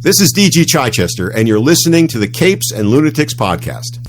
This is DG Chichester, and you're listening to the Capes and Lunatics podcast.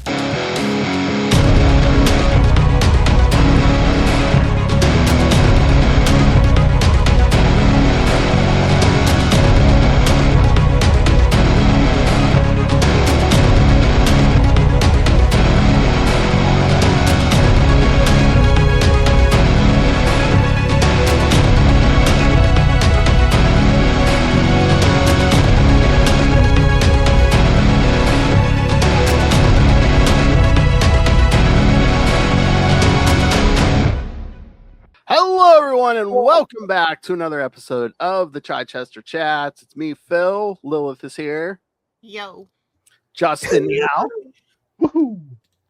And welcome back to another episode of the Chichester Chats. It's me, Phil. Lilith is here. Yo. Justin now. Woohoo.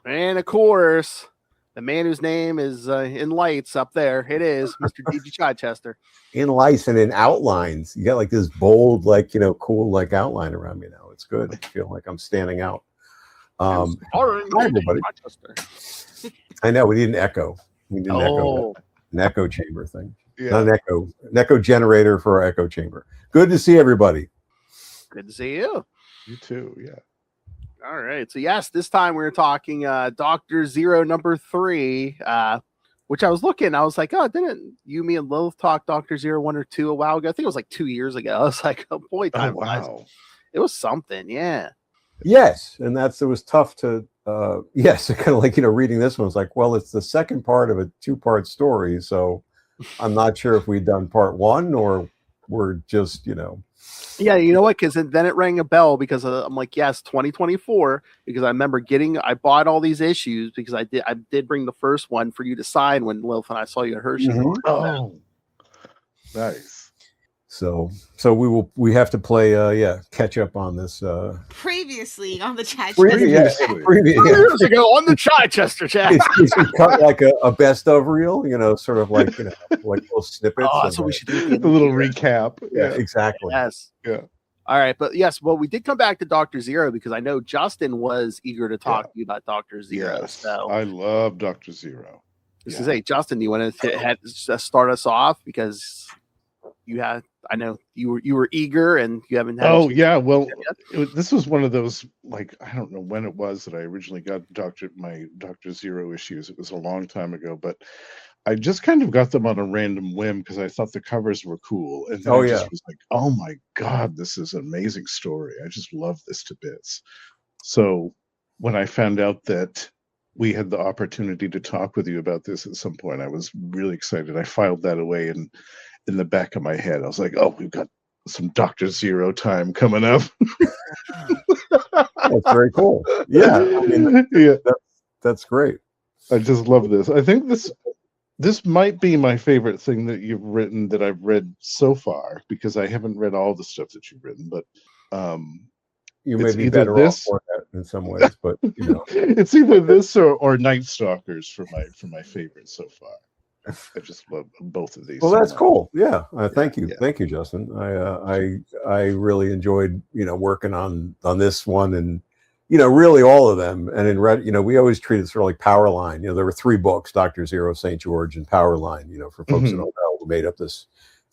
And of course, the man whose name is in lights up there. It is Mr. DG Chichester. In lights and in outlines. You got like this bold, cool, outline around me now. It's good. I feel like I'm standing out. Hi, everybody. I know we need an echo. We need an echo. An echo chamber thing. Yeah. Not an echo generator for our echo chamber. Good to see everybody. Good to see you. You too, yeah. All right. So yes, this time we're talking Dr. Zero number 3, which I was looking, I was like, oh, didn't you, me, and Lilith talk Dr. Zero 1 or 2 a while ago? I think it was like 2 years ago. I was like, oh boy, time flies. Wow. It was something, yeah. Yes, and it was tough to kind of like, reading this one was like, well, it's the second part of a 2-part story, so I'm not sure if we've done part 1 or we're just, Yeah, you know what? Because then it rang a bell because I'm like, yes, 2024. Because I remember I bought all these issues because I did bring the first one for you to sign when Lilith and I saw you at Hershey. Mm-hmm. Oh, nice. So we have to play catch up on this previously on the chat. Previously. 2 years ago on the Chichester Chat. It's cut like a best of reel, sort of like like little snippets. Oh, that's what we should do. The little recap. Yeah, exactly. Yes. Yeah. All right, but yes, well, we did come back to Dr. Zero because I know Justin was eager to talk to you about Dr. Zero. Yes, so I love Dr. Zero. This is Justin. Do you want to start us off because I know you were eager and you haven't had. Oh yeah, well, this was one of those, like, I don't know when it was that I originally got my Dr. Zero issues. It was a long time ago, but I just kind of got them on a random whim because I thought the covers were cool, and then I just was like, oh my god, this is an amazing story. I just love this to bits. So when I found out that we had the opportunity to talk with you about this at some point, I was really excited. I filed that away, and in the back of my head, I was like, oh, we've got some Dr. Zero time coming up. That's very cool. Yeah. I mean, that's great. I just love this. I think this might be my favorite thing that you've written that I've read so far, because I haven't read all the stuff that you've written, but you may be better off for that in some ways, but it's either this or Night Stalkers for my favorites so far. I just love both of these. Well, that's cool. Yeah, thank you, Justin. I really enjoyed working on this one, and really all of them. And in red, we always treated sort of like Powerline. There were 3 books: Dr. Zero, St. George, and Powerline. For folks that don't know, who made up this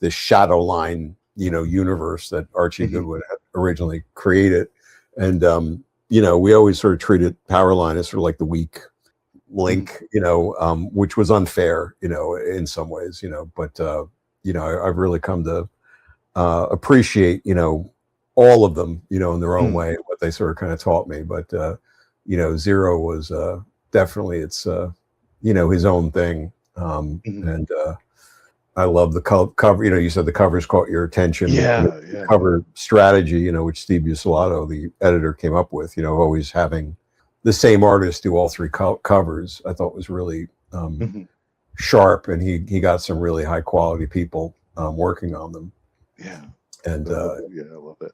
Shadow Line universe that Archie Goodwin had originally created. And we always sort of treated Powerline as sort of like the weak link, which was unfair, in some ways, but I've really come to appreciate, all of them, in their own way, what they sort of kind of taught me. But Zero was definitely his own thing, and I love the cover. You said the covers caught your attention. Yeah. Cover strategy, which Steve Bucelato, the editor, came up with. Always having the same artist do all 3 covers, I thought was really sharp, and he got some really high quality people working on them. Yeah, and I love it.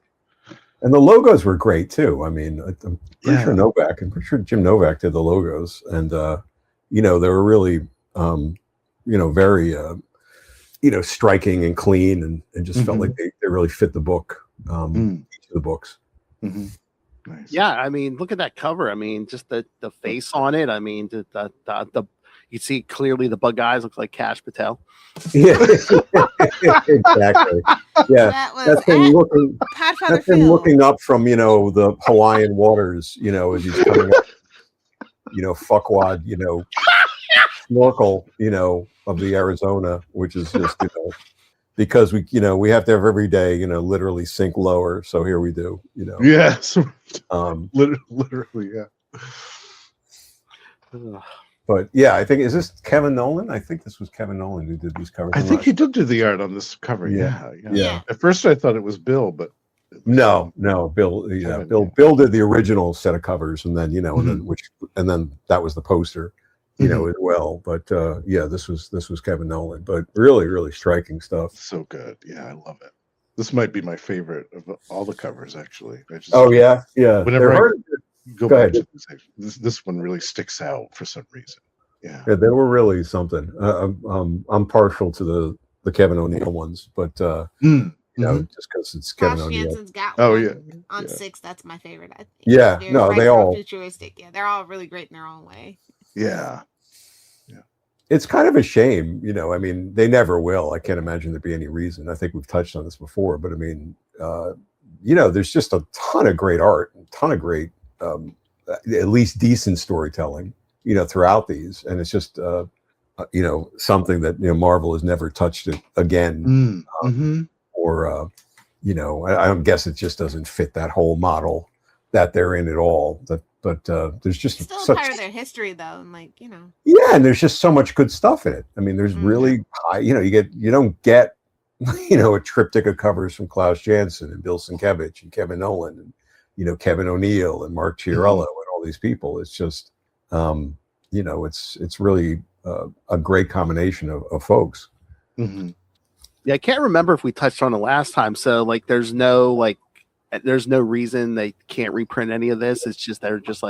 And the logos were great too. I mean, I'm pretty sure Jim Novak did the logos, and they were really very striking and clean, and just felt like they really fit the book, each of the books. Nice. Yeah, I mean, look at that cover. I mean, just the face on it. I mean, the You see clearly the bug eyes looks like Cash Patel. Yeah, exactly. Yeah, That was that's him looking. Podfather That's him Phil. looking up from the Hawaiian waters. As he's coming up. Fuckwad. Snorkel. Of the Arizona, which is just because we have to have every day literally sink lower. So here we do. Yes. Um, Literally, yeah. But yeah, I think is this Kevin Nolan? I think this was Kevin Nolan who did these covers. I think he did do the art on this cover. Yeah. At first, I thought it was Bill, but no, Bill. Yeah, Kevin, Bill did the original set of covers, and then Mm-hmm. and then that was the poster, as well. But this was Kevin Nolan. But really, really striking stuff. So good. Yeah, I love it. This might be my favorite of all the covers, actually. Yeah. Whenever go Go back ahead. to this one really sticks out for some reason. Yeah, they were really something. I'm partial to the Kevin O'Neill ones, but just because it's Kevin Josh O'Neill. Jansen's got Oh, one yeah. on 6. That's my favorite. I think. Yeah, Very no, they retro, all futuristic. Yeah, they're all really great in their own way. Yeah. It's kind of a shame, I mean, they never will. I can't imagine there'd be any reason. I think we've touched on this before, but I mean, there's just a ton of great art, a ton of great, at least decent storytelling, throughout these. And it's just, something that, Marvel has never touched it again. Or, I don't guess it just doesn't fit that whole model that they're in at all. But there's just It's still such part of their history, though, and yeah, and there's just so much good stuff in it. I mean, there's really high, you don't get a triptych of covers from Klaus Janson and Bill Sienkiewicz and Kevin Nolan and Kevin O'Neill and Mark Chiarello and all these people. It's just it's really a great combination of folks. Yeah, I can't remember if we touched on it last time. So there's no reason they can't reprint any of this. It's just they're just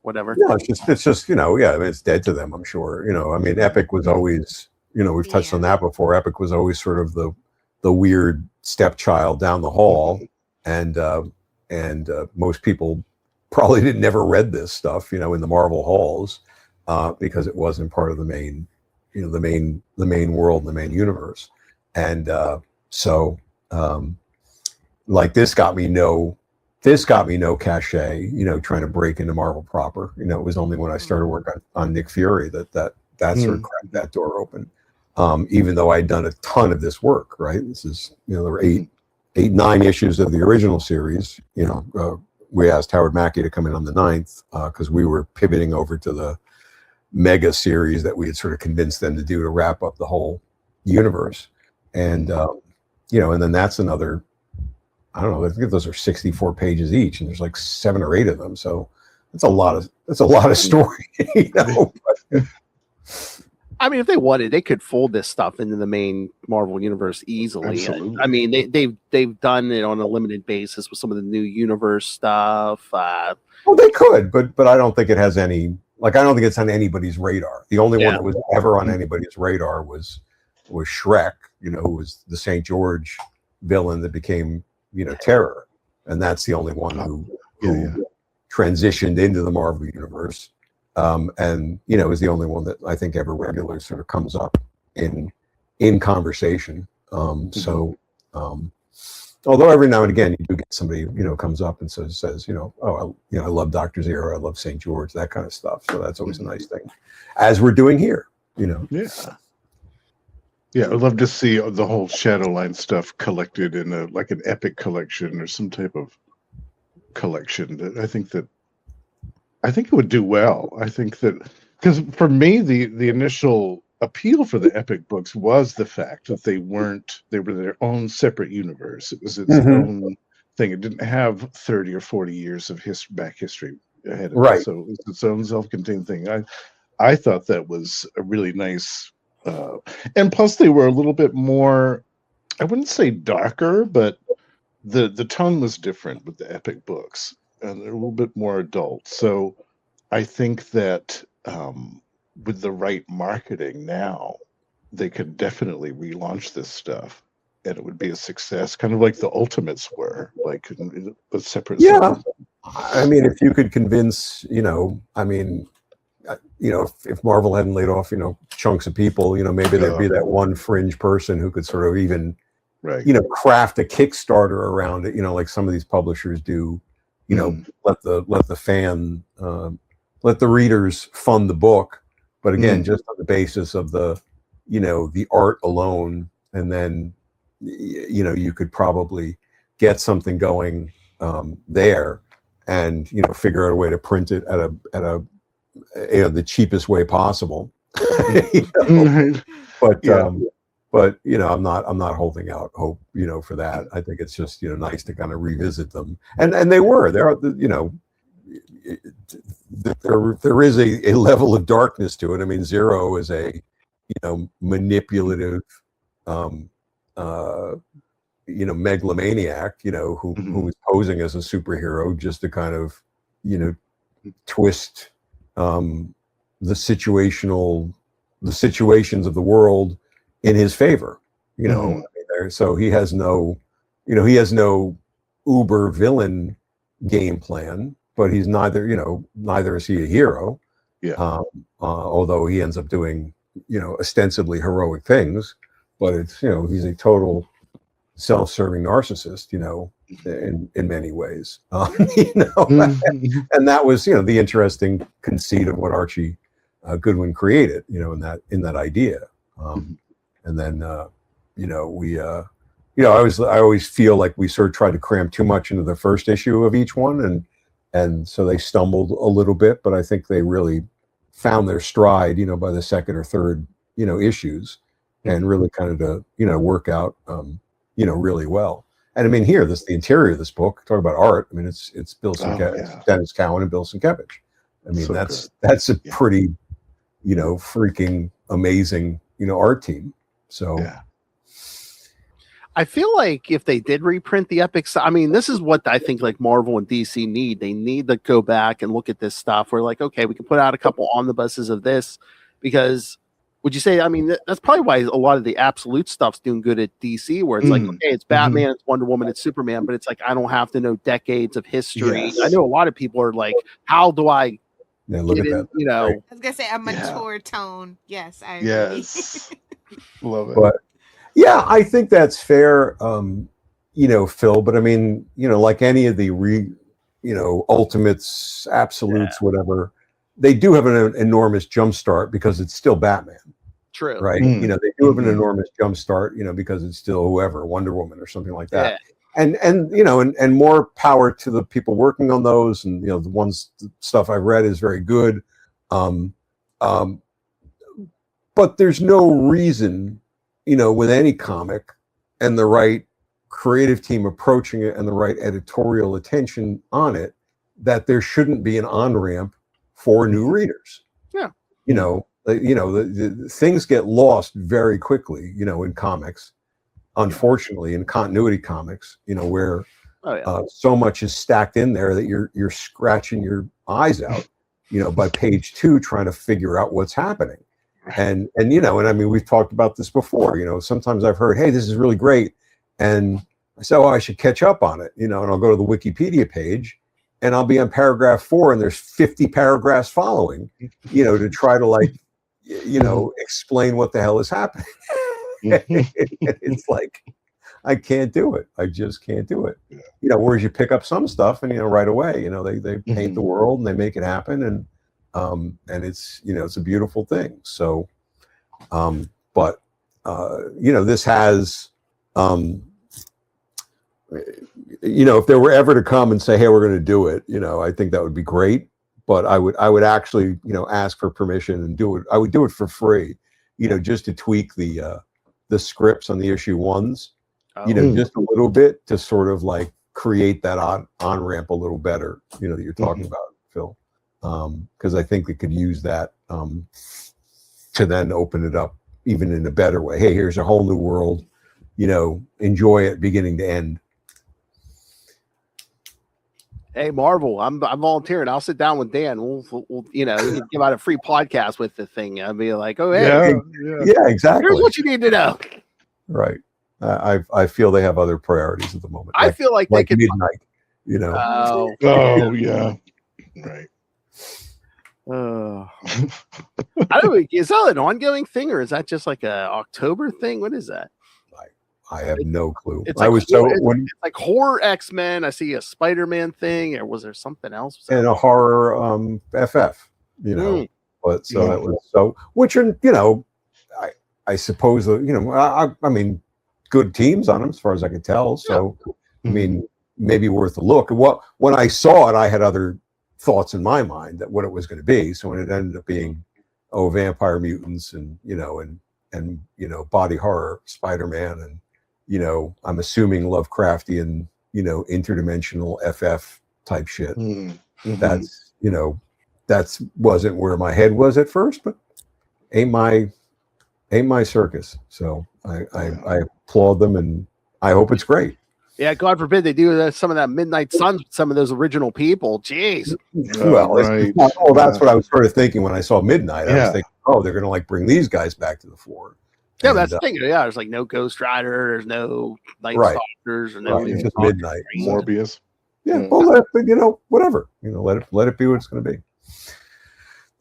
whatever. No, it's just I mean, it's dead to them, I'm sure. I mean, Epic was always, we've touched on that before. Epic was always sort of the weird stepchild down the hall, and most people probably never read this stuff, in the Marvel halls, because it wasn't part of the main, the main world, the main universe, and so. This got me no cachet, trying to break into Marvel proper. It was only when I started work on Nick Fury that sort of cracked that door open. Even though I'd done a ton of this work, right? This is, there were 9 issues of the original series. We asked Howard Mackey to come in on the 9th because we were pivoting over to the mega series that we had sort of convinced them to do to wrap up the whole universe. And, and then that's another, I don't know, I think those are 64 pages each, and there's 7 or 8 of them. So that's a lot of story, I mean, if they wanted, they could fold this stuff into the main Marvel universe easily. Absolutely. I mean, they've done it on a limited basis with some of the new universe stuff. Well, they could, but I don't think it has any. I don't think it's on anybody's radar. The only one that was ever on anybody's radar was Shrek, who was the St. George villain that became Terror, and that's the only one who transitioned into the Marvel universe, and is the only one that I think ever regularly sort of comes up in conversation. So, although every now and again you do get somebody comes up and says I love Dr. Zero, I love St. George, that kind of stuff. So that's always a nice thing, as we're doing here. Yeah, I'd love to see the whole Shadowline stuff collected in an Epic collection or some type of collection. I think it would do well. I think that because for me the initial appeal for the Epic books was the fact that they were their own separate universe. It was its own thing. It didn't have 30 or 40 years of back history ahead of it. So it was its own self-contained thing. I thought that was a really nice. And plus they were a little bit more, I wouldn't say darker, but the tone was different with the Epic books, and they're a little bit more adult. So I think that with the right marketing now, they could definitely relaunch this stuff, and it would be a success, kind of like the Ultimates were, a separate. Yeah, I mean, if you could convince, if Marvel hadn't laid off, chunks of people, maybe there'd be that one fringe person who could sort of even, craft a Kickstarter around it, like some of these publishers do, let the fan, let the readers fund the book. But again, just on the basis of the art alone, and then, you could probably get something going there, and figure out a way to print it at the cheapest way possible. But I'm not holding out hope for that. I think it's just nice to kind of revisit them, and there is a level of darkness to it. I mean, Zero is a manipulative megalomaniac, who is posing as a superhero just to kind of, twist the situations of the world in his favor. So he has no uber villain game plan, but he's neither is he a hero. Although he ends up doing ostensibly heroic things, but it's he's a total self-serving narcissist, in many ways. And that was the interesting conceit of what Archie Goodwin created, in that idea. And then I always feel like we sort of tried to cram too much into the first issue of each one, and so they stumbled a little bit, but I think they really found their stride, by the second or third issues, and really kind of work out really well. And I mean, here, the interior of this book, talk about art. I mean, it's Dennis Cowan and Bill Sienkiewicz. I mean, so that's a pretty, freaking amazing, art team. So I feel like if they did reprint the epics, I mean, this is what I think like Marvel and DC need. They need to go back and look at this stuff. We're like, okay, we can put out a couple omnibuses of this, because would you say, I mean, that's probably why a lot of the absolute stuff's doing good at DC, where it's like, okay, it's Batman, it's Wonder Woman, it's Superman, but it's like, I don't have to know decades of history. Yes. I know a lot of people are like, how do I look at that? I was gonna say a mature tone. Yes, I agree. Yes. Love it. But I think that's fair, Phil. But I mean, like any of the ultimates, absolutes, whatever, they do have an enormous jumpstart because it's still Batman. True. Right. They do have an enormous jumpstart, because it's still whoever, Wonder Woman or something like that. Yeah. And more power to the people working on those. And, the stuff I've read is very good. But there's no reason, with any comic and the right creative team approaching it and the right editorial attention on it, that there shouldn't be an on-ramp for new readers. Yeah. The things get lost very quickly, in comics, unfortunately, in continuity comics, where so much is stacked in there that you're scratching your eyes out, by page 2, trying to figure out what's happening. And I mean, we've talked about this before, sometimes I've heard, hey, this is really great. And I say, I should catch up on it, and I'll go to the Wikipedia page, and I'll be on paragraph 4, and there's 50 paragraphs following, to try to explain what the hell is happening. It's like, I can't do it. I just can't do it. Whereas you pick up some stuff and, right away, they paint the world and they make it happen. And it's, it's a beautiful thing. So, but this has, if they were ever to come and say, hey, we're going to do it, I think that would be great. But I would actually, ask for permission and do it. I would do it for free, just to tweak the scripts on the issue 1s, just a little bit to sort of like create that on ramp a little better, that you're talking about, Phil. Because I think they could use that to then open it up even in a better way. Hey, here's a whole new world, enjoy it beginning to end. Hey, Marvel, I'm volunteering. I'll sit down with Dan. We'll you can give out a free podcast with the thing. I'll be like, oh, hey, yeah, exactly. Here's what you need to know. Right. I feel they have other priorities at the moment. I feel like they could midnight. Oh yeah. Right. I don't know, is that an ongoing thing or is that just like a October thing? What is that? I have no clue. It's I like was it's like horror X-Men. I see a Spider-Man thing, or was there something else? And a horror FF, But so that was which are I suppose I mean good teams on them as far as I could tell. So I mean maybe worth a look. When I saw it, I had other thoughts in my mind that what it was going to be. So when it ended up being vampire mutants and body horror Spider-Man and I'm assuming Lovecraftian interdimensional FF type shit. That's that's wasn't where my head was at first, but ain't my circus. So I applaud them and I hope it's great. Yeah, God forbid they do some of that Midnight Suns with some of those original people. Jeez. Well, that's what I was sort of thinking when I saw Midnight. I was thinking, they're going to like bring these guys back to the fore. Yeah, that's the thing. Yeah, there's like no Ghost Rider, there's no Night Stalkers, or no it's just Midnight. Morbius. Yeah, well, whatever. Let it be what it's going to be.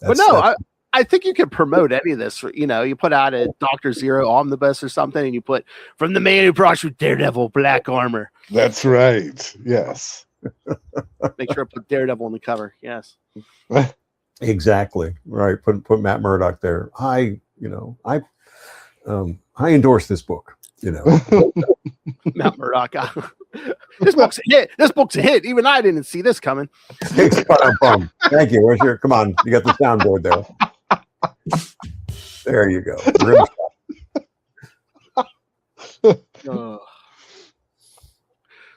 But no, I think you could promote any of this. You put out a Dr. Zero omnibus or something, and you put from the man who brought you Daredevil black armor. That's right. Yes. Make sure I put Daredevil on the cover. Yes. Exactly. Right. Put Matt Murdock there. I endorse this book. Matt Murdock. This book's a hit. This book's a hit. Even I didn't see this coming. Thank you. Where's your? Come on, you got the soundboard there. There you go.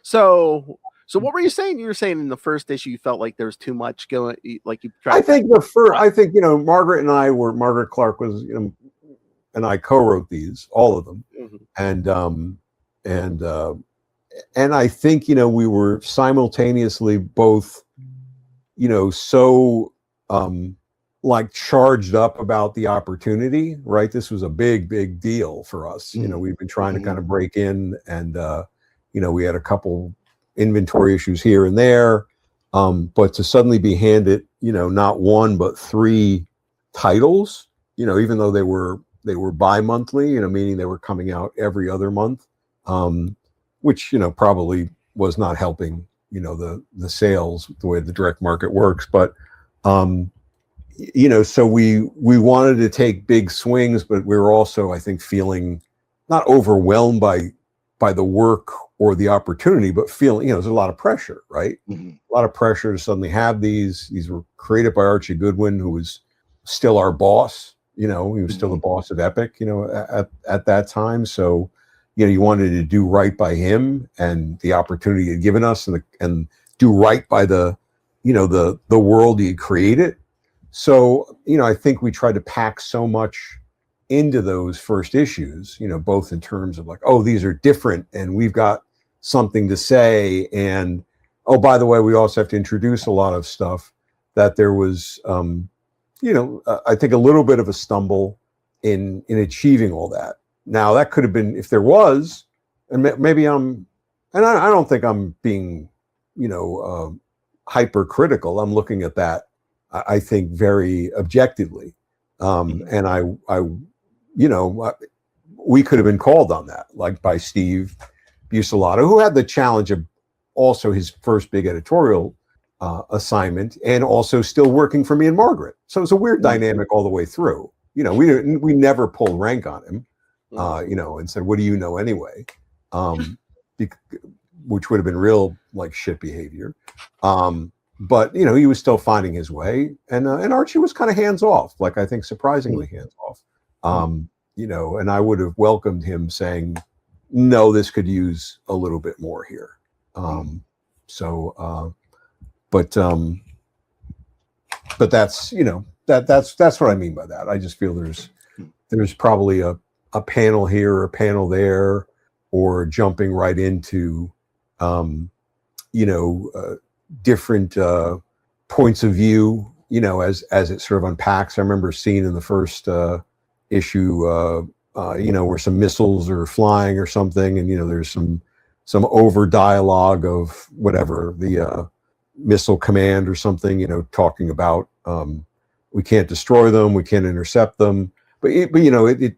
So what were you saying? You were saying in the first issue you felt like there was too much going. Like you tried. I think Margaret Clark was and I co-wrote these, all of them, and I think we were simultaneously both so like charged up about the opportunity, right? This was a big deal for us. We've been trying to kind of break in, and we had a couple inventory issues here and there, but to suddenly be handed not one but 3 titles, even though they were bi-monthly, meaning they were coming out every other month, which probably was not helping the sales the way the direct market works. But so we wanted to take big swings, but we were also, I think, feeling not overwhelmed by the work or the opportunity, but feeling there's a lot of pressure, right? A lot of pressure to suddenly have these were created by Archie Goodwin, who was still our boss. He was still the boss of Epic, at that time. So, you wanted to do right by him and the opportunity he had given us, and do right by the world he had created. So, I think we tried to pack so much into those first issues, both in terms of like, oh, these are different and we've got something to say. And, oh, by the way, we also have to introduce a lot of stuff that there was, I think a little bit of a stumble in achieving all that. Now that could have been, if there was, and maybe I don't think I'm being, hypercritical. I'm looking at that, I think, very objectively. And we could have been called on that, like by Steve Bucelato, who had the challenge of also his first big editorial assignment, and also still working for me and Margaret. So it's a weird dynamic all the way through. We never pulled rank on him, and said, "What do you know anyway?" Which would have been real like shit behavior. But he was still finding his way, and Archie was kind of hands off, like I think surprisingly hands off. And I would have welcomed him saying, "No, this could use a little bit more here." But that's that's what I mean by that. I just feel there's probably a panel here or a panel there, or jumping right into different points of view, as it sort of unpacks. I remember seeing in the first issue where some missiles are flying or something, and there's some over dialogue of whatever the missile command or something, talking about we can't destroy them, we can't intercept them. But you know, it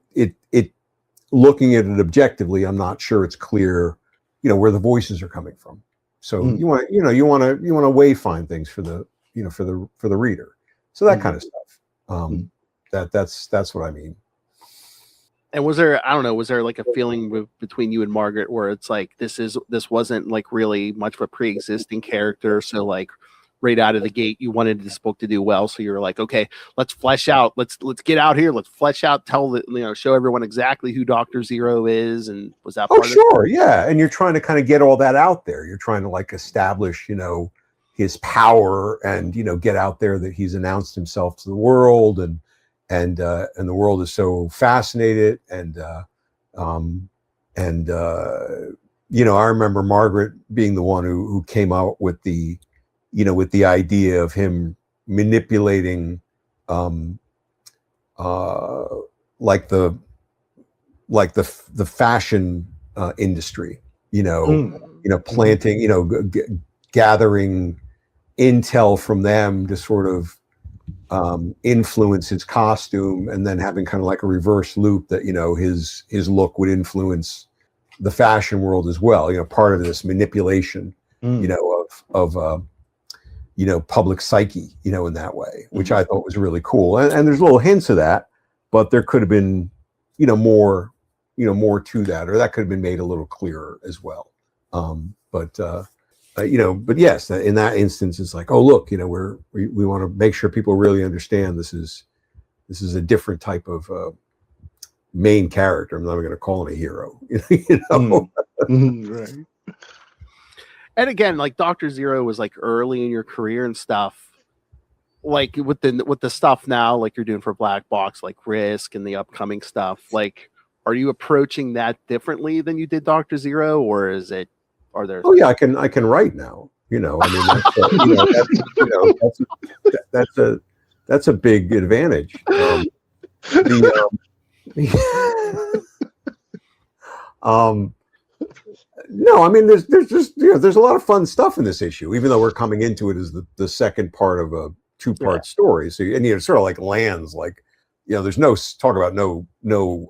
looking at it objectively, I'm not sure it's clear, you know, where the voices are coming from. So you want to wayfind things for the, you know, for the reader. So that kind of stuff. That's what I mean. And was there like a feeling between you and Margaret where it's like this wasn't like really much of a pre-existing character, so like right out of the gate you wanted this book to do well, so you were like, okay, let's flesh out, let's get out here, let's flesh out, show everyone exactly who Dr. Zero is, and was that part sure, yeah. And you're trying to kind of get all that out there. You're trying to like establish, you know, his power, and, you know, get out there that he's announced himself to the world, and the world is so fascinated, and you know, I remember Margaret being the one who came out with the, you know, with the idea of him manipulating like the fashion industry, you know, planting, you know, gathering intel from them to sort of influence his costume, and then having kind of like a reverse loop that, you know, his look would influence the fashion world as well. You know, part of this manipulation, you know, of you know, public psyche, you know, in that way, which I thought was really cool. And there's little hints of that, but there could have been, you know, more to that, or that could have been made a little clearer as well. You know, but yes, in that instance, it's like, oh, look, you know, we want to make sure people really understand this is a different type of main character. I'm not going to call him a hero, you know. Right. And again, like Dr. Zero was like early in your career and stuff. Like with the stuff now, like you're doing for Black Box, like Risk and the upcoming stuff. Like, are you approaching that differently than you did Dr. Zero, or is it? Are there? Oh yeah, I can write now. You know, I mean, that's a big advantage. No, I mean, there's just, you know, there's a lot of fun stuff in this issue, even though we're coming into it as the second part of a 2-part story. So, and you know, it sort of like lands like, you know, there's no talk about no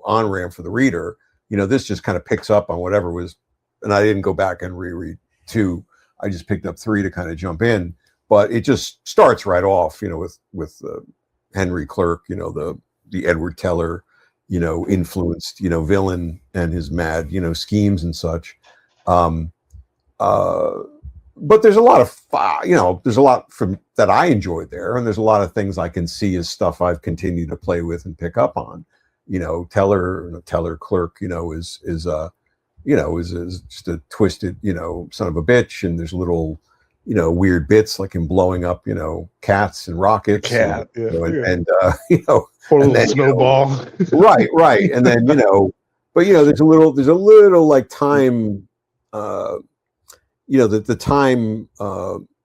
on-ramp for the reader. You know, this just kind of picks up on whatever was, and I didn't go back and reread 2. I just picked up 3 to kind of jump in, but it just starts right off, you know, with Henry Clerk, you know, the Edward Teller, you know, influenced, you know, villain and his mad, you know, schemes and such. But there's a lot of, you know, there's a lot from that I enjoyed there, and there's a lot of things I can see as stuff I've continued to play with and pick up on. You know, Teller Clerk, you know, is just a twisted, you know, son of a bitch, and there's little, you know, weird bits like him blowing up, you know, cats and rockets, you know, you know, or a little snowball. right, and then, you know, but you know, there's a little like time. You know, that the time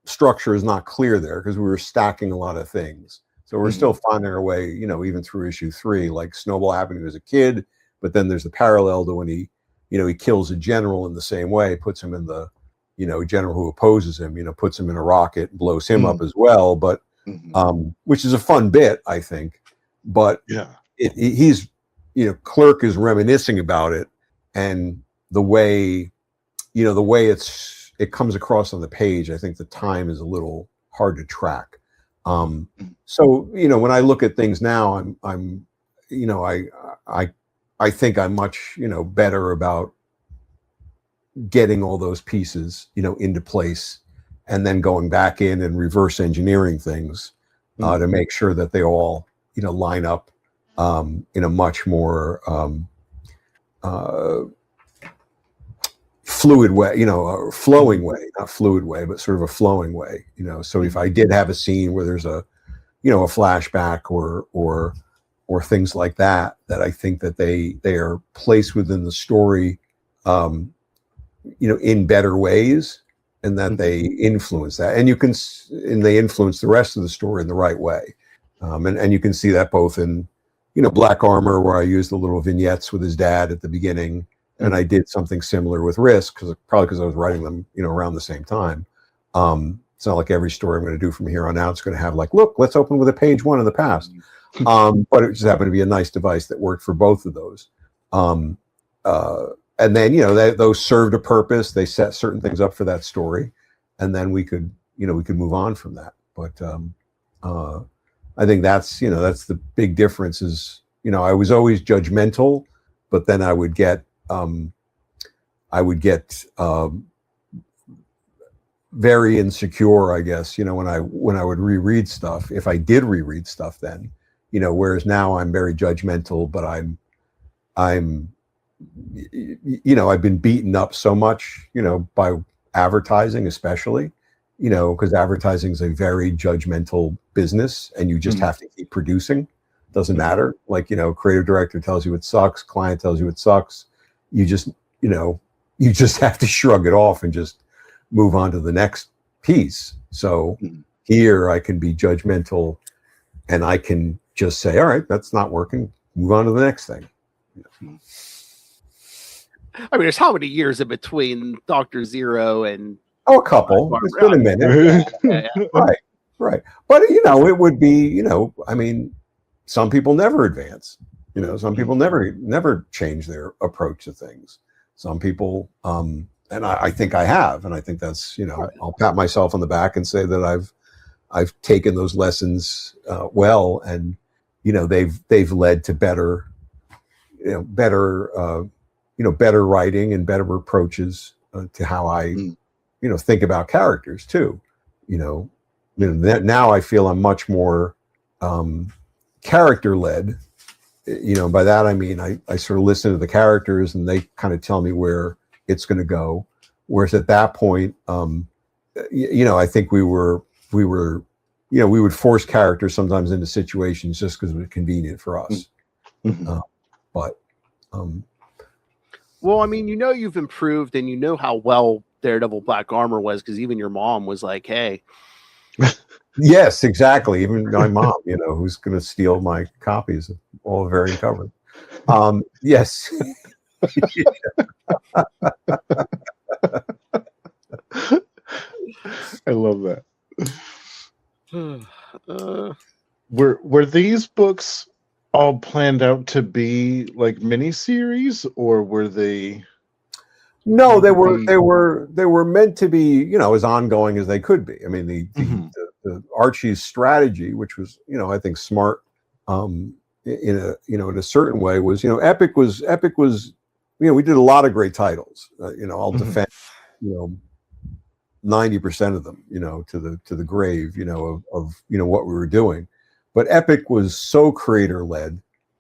structure is not clear there because we were stacking a lot of things. So we're still finding our way, you know, even through issue 3, like Snowball happening as a kid, but then there's the parallel to when he, you know, he kills a general in the same way, puts him in the, you know, general who opposes him, you know, puts him in a rocket, blows him up as well. But, which is a fun bit, I think. But he's, you know, Clerk is reminiscing about it, and the way, you know, the way it comes across on the page, I think the time is a little hard to track. So, you know, when I look at things now, I'm, you know, I think I'm much, you know, better about getting all those pieces, you know, into place, and then going back in and reverse engineering things to make sure that they all, you know, line up in a much more fluid way, you know, a flowing way, not fluid way, but sort of a flowing way, you know. So if I did have a scene where there's a, you know, a flashback or things like that, that I think that they are placed within the story, you know, in better ways, and that they influence that, and they influence the rest of the story in the right way. And you can see that both in, you know, Black Armor, where I used the little vignettes with his dad at the beginning. And I did something similar with Risk, because I was writing them, you know, around the same time. So it's not like every story I'm going to do from here on out is going to have like, look, let's open with a page one in the past. But it just happened to be a nice device that worked for both of those. And then, those served a purpose. They set certain things up for that story, and then we could move on from that. But I think that's the big difference is, I was always judgmental, but then I would get very insecure, I guess, when I would reread stuff, if I did reread stuff then, whereas now I'm very judgmental, but I've been beaten up so much, by advertising, especially, because advertising is a very judgmental business and you just have to keep producing. Doesn't matter. Like, creative director tells you it sucks, client tells you it sucks. You just have to shrug it off and just move on to the next piece. So here I can be judgmental and I can just say, all right, that's not working. Move on to the next thing. I mean, there's how many years in between Dr. Zero and... Oh, a couple. It's been a minute. Yeah. Right. But, it would be, I mean, some people never advance. Some people never change their approach to things. Some people, and I think I have, and I think that's, I'll pat myself on the back and say that I've taken those lessons well, and they've led to better writing and better approaches to how I think about characters too. Now I feel I'm much more character led. By that I mean I sort of listen to the characters and they kind of tell me where it's going to go. Whereas at that point, I think we would force characters sometimes into situations just because it was convenient for us. Well, I mean, you've improved and how well Daredevil Black Armor was, because even your mom was like, hey. Yes, exactly. Even my mom, who's going to steal my copies of all the variant covers. Yes. I love that. Were these books all planned out to be like miniseries, or were they? No, they were meant to be, as ongoing as they could be. I mean, the Archie's strategy, which was, I think smart, in a certain way, was, Epic was, we did a lot of great titles. I'll defend, 90% of them, to the grave, of what we were doing. But Epic was so creator led,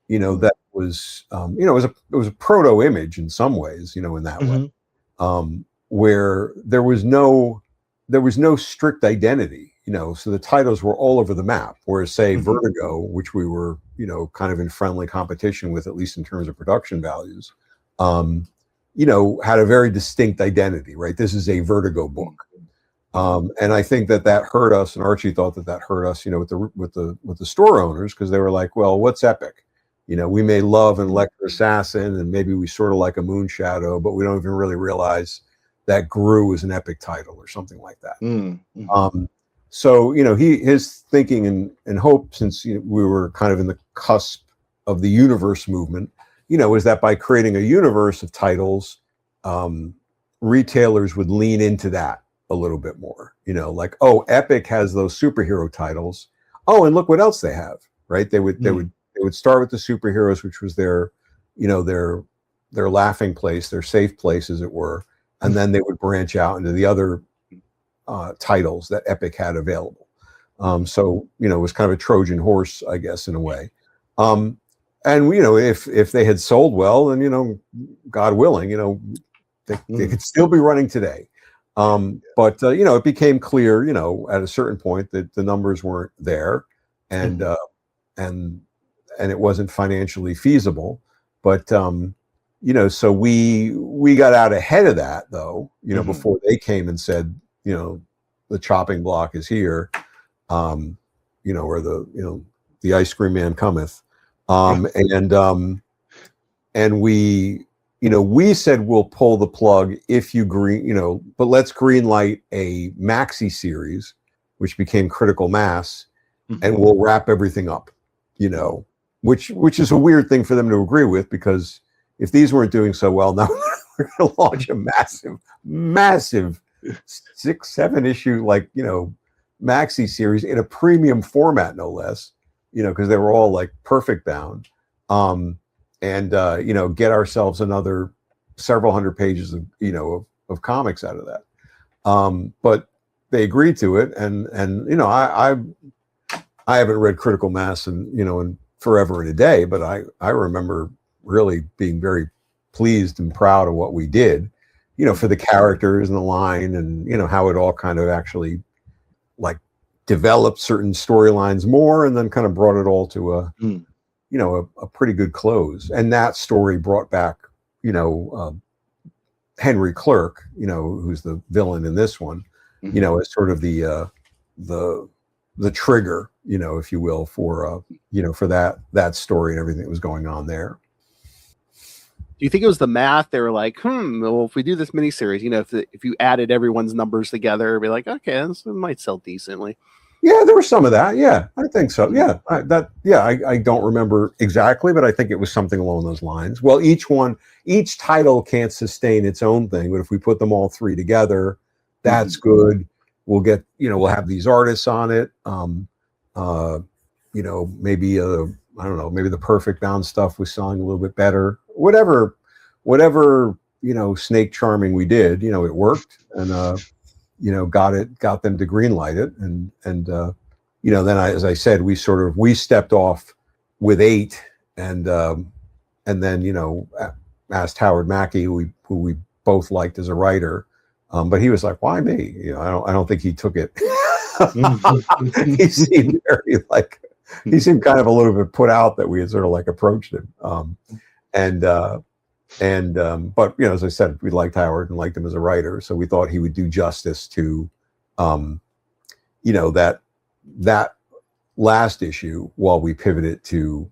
that was, it was a proto image in some ways, in that way, where there was no strict identity, so the titles were all over the map. Whereas say Vertigo, which we were, kind of in friendly competition with, at least in terms of production values, had a very distinct identity, right? This is a Vertigo book. And I think that hurt us, and Archie thought that hurt us, with the store owners, because they were like, well, what's Epic? We may love an Electro Assassin, and maybe we sort of like a Moonshadow, but we don't even really realize that Gru is an Epic title or something like that. So, his thinking and hope, since we were kind of in the cusp of the universe movement, is that by creating a universe of titles, retailers would lean into that a little bit more, like, oh, Epic has those superhero titles. Oh, and look what else they have, right? They would start with the superheroes, which was their laughing place, their safe place, as it were. And then they would branch out into the other titles that Epic had available. So, it was kind of a Trojan horse, I guess, in a way. And, if they had sold well, then, God willing, they could still be running today. But it became clear, at a certain point that the numbers weren't there, and it wasn't financially feasible. But so we got out ahead of that, though, before they came and said, the chopping block is here, or the ice cream man cometh, and we we said we'll pull the plug if you but let's green light a maxi series, which became Critical Mass, and we'll wrap everything up, which is a weird thing for them to agree with, because if these weren't doing so well, now we're going to launch a massive 6-7 issue, maxi series in a premium format, no less, because they were all like perfect bound. And get ourselves another several hundred pages of comics out of that. But they agreed to it, and I haven't read Critical Mass in forever and a day, but I remember really being very pleased and proud of what we did, for the characters and the line, and how it all kind of actually developed certain storylines more, and then kind of brought it all to a pretty good close. And that story brought back, Henry Clerk, who's the villain in this one, as sort of the trigger, if you will, for that story and everything that was going on there. Do you think it was the math? They were like, well, if we do this miniseries, if you added everyone's numbers together, it'd be like, okay, this might sell decently. Yeah, there was some of that. Yeah, I think so. Yeah, I don't remember exactly, but I think it was something along those lines. Well, each title can't sustain its own thing, but if we put them all three together, that's good. We'll get, we'll have these artists on it. Maybe I don't know, maybe the perfect bound stuff was selling a little bit better. Whatever, snake charming we did, it worked, and got them to green light it. And then as I said, we stepped off with 8, and then, asked Howard Mackey, who we both liked as a writer. But he was like, why me? I don't think he took it. He seemed he seemed kind of a little bit put out that we had sort of approached him. But as I said, we liked Howard and liked him as a writer, so we thought he would do justice to, that last issue while we pivoted to,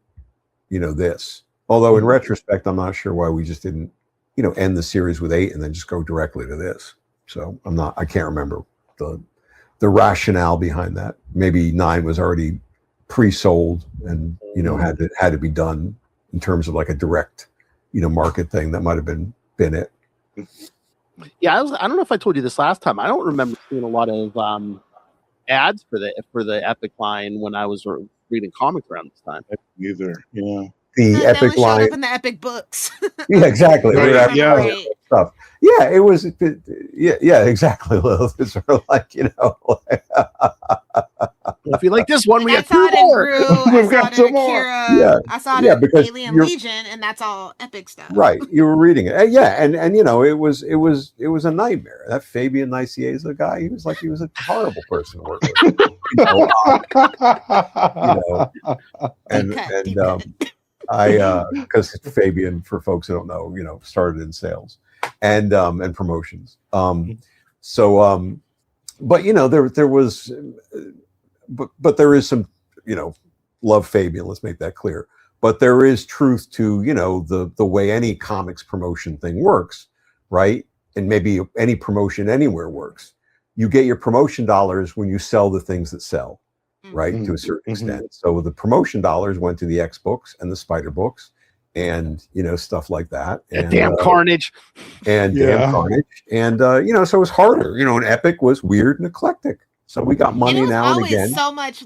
this. Although in retrospect, I'm not sure why we just didn't, end the series with 8 and then just go directly to this. So I can't remember the rationale behind that. Maybe 9 was already pre-sold and had to be done in terms of a direct market thing. That might have been it. Yeah, I don't know if I told you this last time. I don't remember seeing a lot of ads for the Epic line when I was reading comics around this time. Either, yeah. The Epic line showed up in the Epic books. Yeah, exactly. Yeah. Stuff. Yeah, it was. Yeah, exactly. It's sort of if you like this one, we have 2 more. We've got 2 more. Yeah, I saw it in Alien Legion, and that's all Epic stuff. Right, you were reading it. Yeah, and it was a nightmare. That Fabian Nicieza guy, he was a horrible person to work with. Because Fabian, for folks who don't know, started in sales and promotions. But there was, but there is some, love Fabian. Let's make that clear. But there is truth to the way any comics promotion thing works, right? And maybe any promotion anywhere works. You get your promotion dollars when you sell the things that sell. Right, to a certain extent. So the promotion dollars went to the X books and the Spider books, and stuff like that. And damn Carnage. And damn Carnage. And so it was harder. And Epic was weird and eclectic. So we got money now and again. So much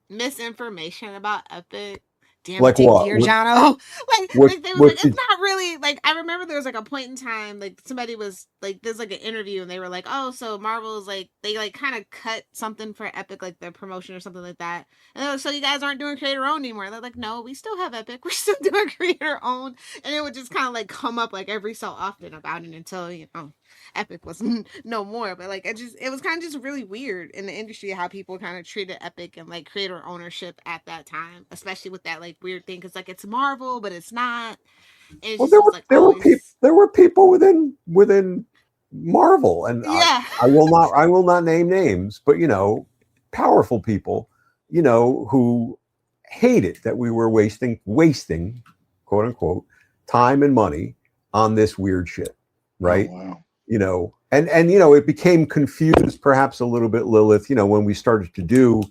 misinformation about Epic. Damn, like what? Giorgiano. It's not really I remember there was a point in time somebody was there's an interview and they were like, oh, so Marvel's they kind of cut something for Epic, their promotion or something like that, and they're like, so you guys aren't doing creator owned anymore. They're like, no, we still have Epic, we're still doing creator owned, and it would just kind of come up every so often about it until Epic was no more. But it was kind of just really weird in the industry how people kind of treated Epic and creator ownership at that time, especially with that weird thing, because it's Marvel but it's not. Well, there were people within Marvel, and I will not name names, but powerful people, who hated that we were wasting quote unquote time and money on this weird shit, right? Oh, wow. You know, and you know, it became confused perhaps a little bit, Lilith, you know, when we started to do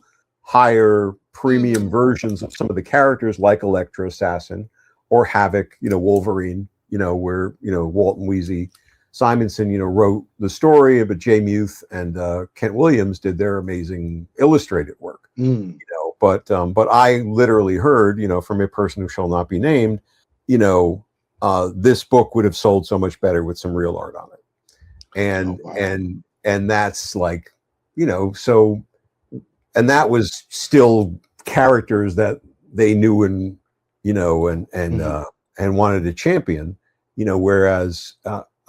higher premium versions of some of the characters like Elektra Assassin or Havoc, you know, Wolverine, you know, where, you know, Walt and Wheezy Simonson, you know, wrote the story, but Jay Muth and Kent Williams did their amazing illustrated work. You know, but I literally heard, you know, from a person who shall not be named, you know, this book would have sold so much better with some real art on it. And and that's like, you know, so, and that was still characters that they knew and, you know, and wanted to champion, you know, whereas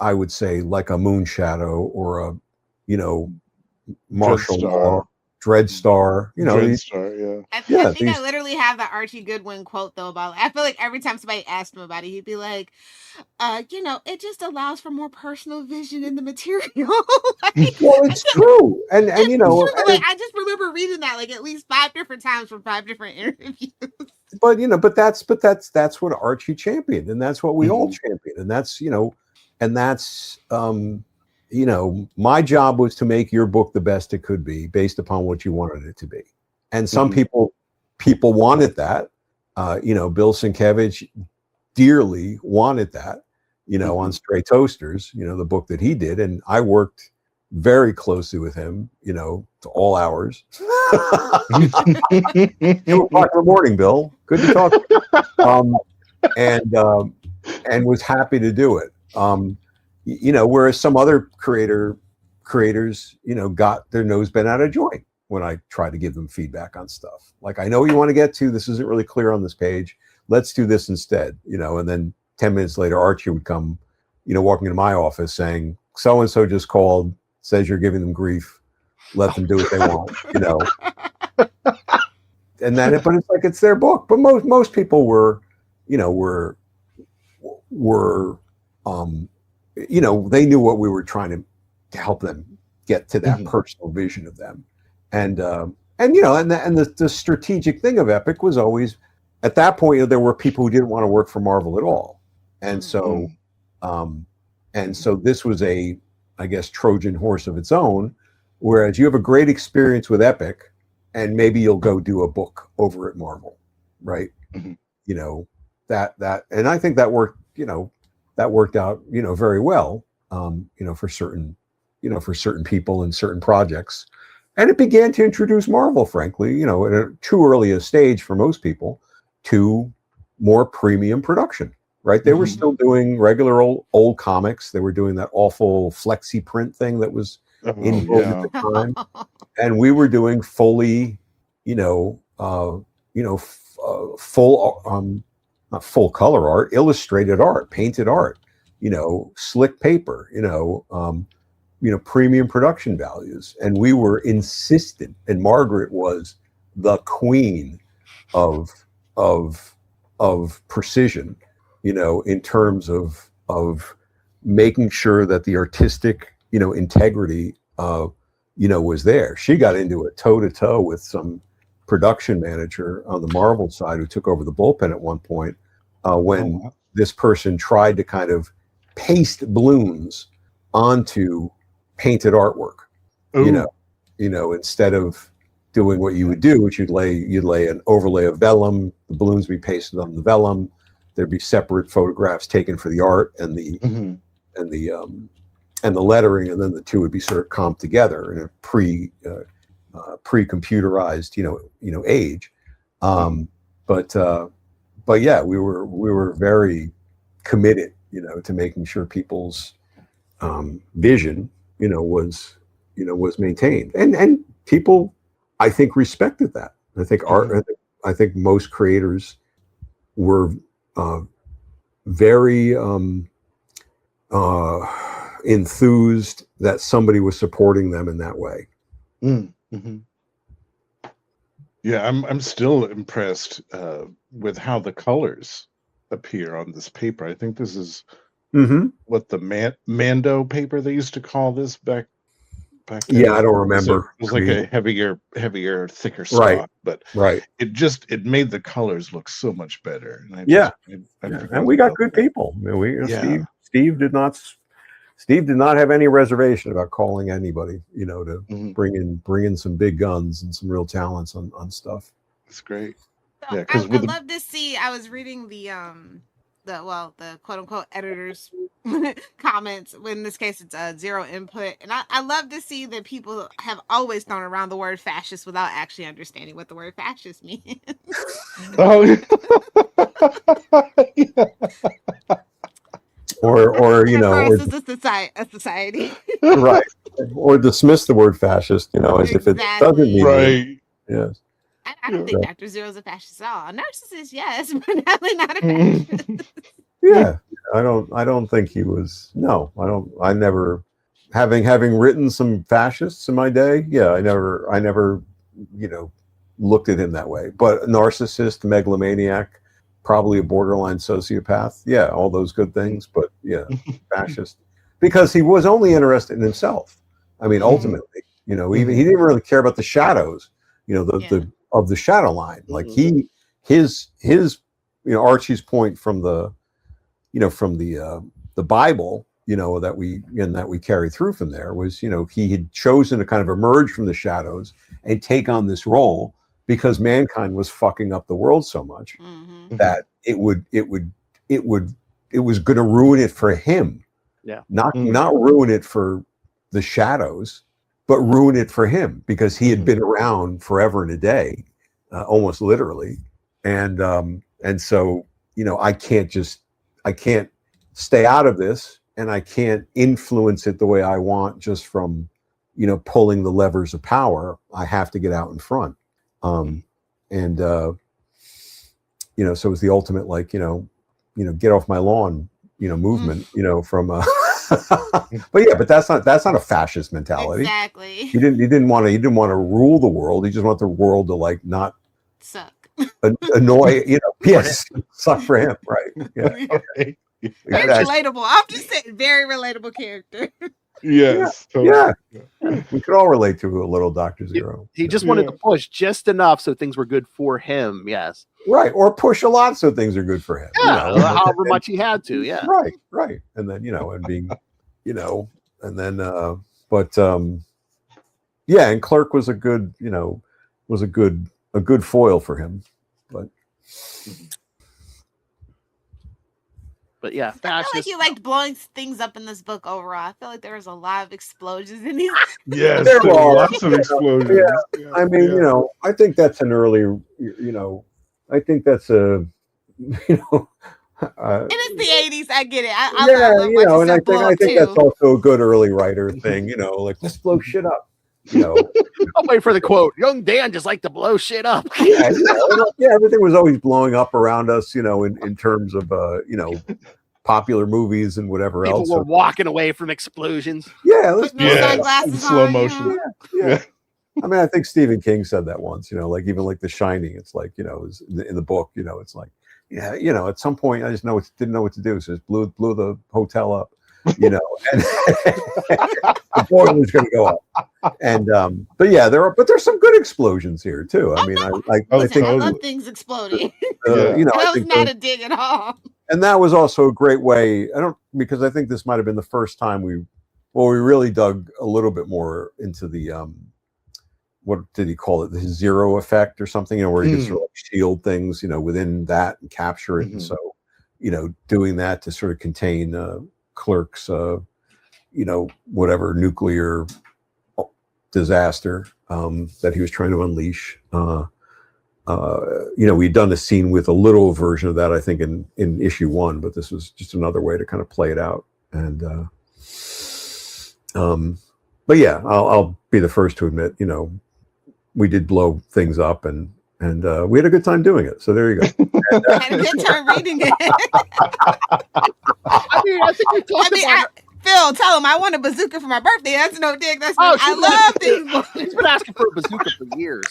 I would say like a Moonshadow or a, you know, Martial Law, Dreadstar, you know, Dreadstar, I think I literally have the Archie Goodwin quote though about it. I feel like every time somebody asked him about it, he'd be like, you know, it just allows for more personal vision in the material. Like, well, it's true. And you know, true, like, I just remember reading that like at least 5 different times from 5 different interviews. But you know, but that's what Archie championed, and that's what we all championed, and that's, you know, and that's you know, my job was to make your book the best it could be based upon what you wanted it to be. And some people wanted that. You know, Bill Sienkiewicz dearly wanted that, you know, on Stray Toasters, you know, the book that he did. And I worked very closely with him, you know, to all hours. 2 o'clock in the morning, Bill. Good to talk to you. And was happy to do it. You know, whereas some other creators, you know, got their nose bent out of joint when I tried to give them feedback on stuff. Like, I know you want to get to, this isn't really clear on this page. Let's do this instead, you know, and then 10 minutes later, Archie would come, you know, walking into my office saying, so-and-so just called, says you're giving them grief. Let them do what they want, you know. And then, but it's like, it's their book. But most people were, you know, you know, they knew what we were trying to help them get to that personal vision of them. And you know, and the strategic thing of Epic was always, at that point, you know, there were people who didn't want to work for Marvel at all. And so, this was a, I guess, Trojan horse of its own, whereas you have a great experience with Epic and maybe you'll go do a book over at Marvel, right? You know, that, and I think that worked, you know, that worked out, you know, very well, you know, for certain people and certain projects. And it began to introduce Marvel, frankly, you know, at a too early a stage for most people, to more premium production, right? They were still doing regular old comics. They were doing that awful flexi print thing that was in vogue at the time. And we were doing fully, full, not full color art, illustrated art, painted art, you know, slick paper, premium production values. And we were insistent, and Margaret was the queen of precision, you know, in terms of making sure that the artistic, you know, integrity, was there. She got into it toe to toe with some production manager on the Marvel side who took over the bullpen at one point, when this person tried to kind of paste balloons onto painted artwork. You know, instead of doing what you would do, which you'd lay an overlay of vellum, the balloons would be pasted on the vellum, there'd be separate photographs taken for the art and the lettering, and then the two would be sort of comped together in a pre-computerized, age. But yeah, we were very committed, to making sure people's vision, was maintained, and people, I think, respected that. I think I think most creators were very enthused that somebody was supporting them in that way. Yeah, I'm still impressed with how the colors appear on this paper. I think this is what the Mando paper they used to call this back then. Yeah, I don't remember. It was like a heavier, thicker stock, but it made the colors look so much better. And and we got good people. Steve Steve did not have any reservation about calling anybody, to bring in some big guns and some real talents on stuff. That's great. So Yeah, I love to see. I was reading the quote unquote editors comments. In this case, it's zero input, and I love to see that people have always thrown around the word fascist without actually understanding what the word fascist means. Oh, yeah. or or a society, right, or dismiss the word fascist, as if it doesn't mean right. Yes. I don't think Dr. Zero's a fascist at all. A narcissist, yes, but definitely not a fascist. Yeah, I don't think he was. No, I never, having written some fascists in my day. Yeah, I never, looked at him that way. But a narcissist, megalomaniac, probably a borderline sociopath. Yeah, all those good things. But yeah, fascist, because he was only interested in himself. I mean, ultimately, even he didn't really care about the shadows. Of the shadow line, like his Archie's point from the Bible, that we carry through from there was, he had chosen to kind of emerge from the shadows and take on this role because mankind was fucking up the world so much that it was going to ruin it for him. Yeah, not ruin it for the shadows, but ruin it for him because he had been around forever and a day, almost literally. And so, I can't stay out of this, and I can't influence it the way I want just from, pulling the levers of power. I have to get out in front. So it's the ultimate, get off my lawn, movement, from, but that's not a fascist mentality. Exactly. He didn't want to rule the world. He just wanted the world to not suck, annoy. Yes, suck for him, right? Yeah. Very relatable. I'm just saying, very relatable character. Yes. Yeah. We could all relate to a little Dr. Zero. He just wanted to push just enough so things were good for him. Yes. Right. Or push a lot so things are good for him. Yeah. However much he had to. Yeah. Right. And then, and being, and then, and Clerk was a good, a good foil for him. But yeah, I feel like you liked blowing things up in this book overall. I feel like there was a lot of explosions in these. Yes, there were lots of explosions. Yeah. I mean, I think that's an early, I think that's a, and it's the 80s. I get it. I and I think that's also a good early writer thing. Let's blow shit up. I'll wait for the quote. Young Dan just liked to blow shit up. Yeah, everything was always blowing up around us. In terms of popular movies and whatever People else. People were walking away from explosions. Yeah, sunglasses slow motion. Yeah. I mean, I think Stephen King said that once. Even The Shining. It's like in the book. It's like at some point I just didn't know what to do, so just blew the hotel up. And the boiler was going to go up. And there's some good explosions here too. I mean, I love things exploding. That was not a dig at all. And that was also a great way. Because I think this might have been the first time we really dug a little bit more into the what did he call it? The zero effect or something, where you could sort of shield things, within that and capture it. And so, doing that to sort of contain Clerk's, whatever nuclear disaster that he was trying to unleash. We'd done a scene with a little version of that, I think, in issue 1, but this was just another way to kind of play it out. And but yeah, I'll be the first to admit, we did blow things up, and we had a good time doing it. So there you go. And, I had a good time reading it. I mean, I think we talked about it. Phil, tell him I want a bazooka for my birthday. That's no dig. I love things. He's been asking for a bazooka for years.